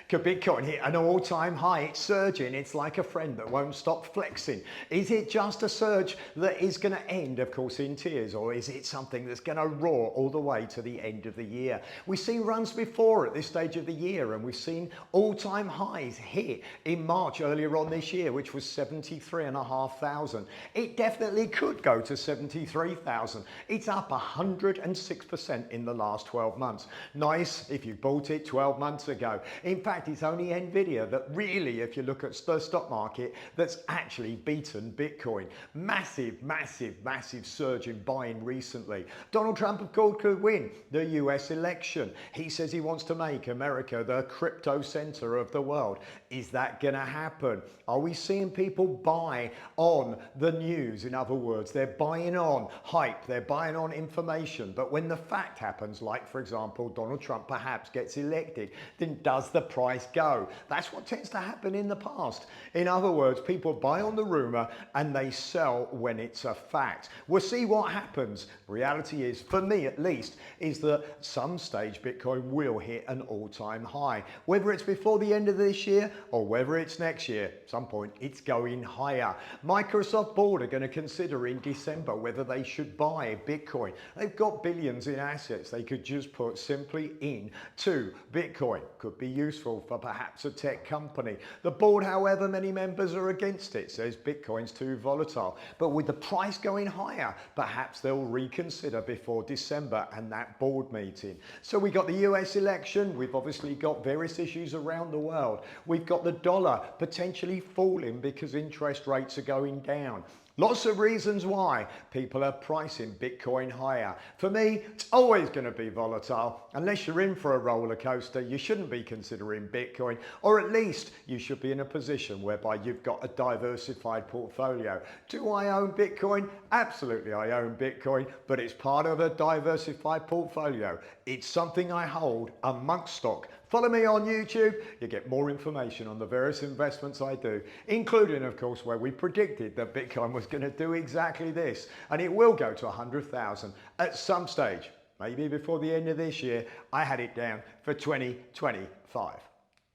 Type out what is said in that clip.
Could Bitcoin hit an all-time high? It's surging. It's like a friend that won't stop flexing. Is it just a surge that is going to end, of course, in tears, or is it something that's going to roar all the way to the end of the year? We've seen runs before at this stage of the year, and we've seen all-time highs hit in March earlier on this year, which was 73,500. It definitely could go to 73,000. It's up 106% in the last 12 months. Nice if you bought it 12 months ago. In fact, it's only Nvidia that really, if you look at the stock market, that's actually beaten Bitcoin. Massive, massive, massive surge in buying recently. Donald Trump, of course, could win the US election. He says he wants to make America the crypto center of the world. Is that going to happen? Are we seeing people buy on the news? In other words, they're buying on hype, they're buying on information. But when the fact happens, like for example, Donald Trump perhaps gets elected, then does the price go? That's what tends to happen in the past. In other words, people buy on the rumor and they sell when it's a fact. We'll see what happens. Reality is, for me at least, is that some stage Bitcoin will hit an all-time high. Whether it's before the end of this year or whether it's next year, at some point it's going higher. Microsoft board are going to consider in December whether they should buy Bitcoin. They've got billions in assets they could just put simply into Bitcoin. Could be useful for perhaps a tech company. The board, however, many members are against it, says Bitcoin's too volatile. But with the price going higher, perhaps they'll reconsider before December and that board meeting. So we got the US election. We've obviously got various issues around the world. We've got the dollar potentially falling because interest rates are going down. Lots of reasons why people are pricing Bitcoin higher. For me, it's always going to be volatile. Unless you're in for a roller coaster, you shouldn't be considering Bitcoin, or at least you should be in a position whereby you've got a diversified portfolio. Do I own Bitcoin? Absolutely, I own Bitcoin, but it's part of a diversified portfolio. It's something I hold amongst stock. Follow me on YouTube, you get more information on the various investments I do, including, of course, where we predicted that Bitcoin was going to do exactly this, and it will go to 100,000 at some stage, maybe before the end of this year. I had it down for 2025.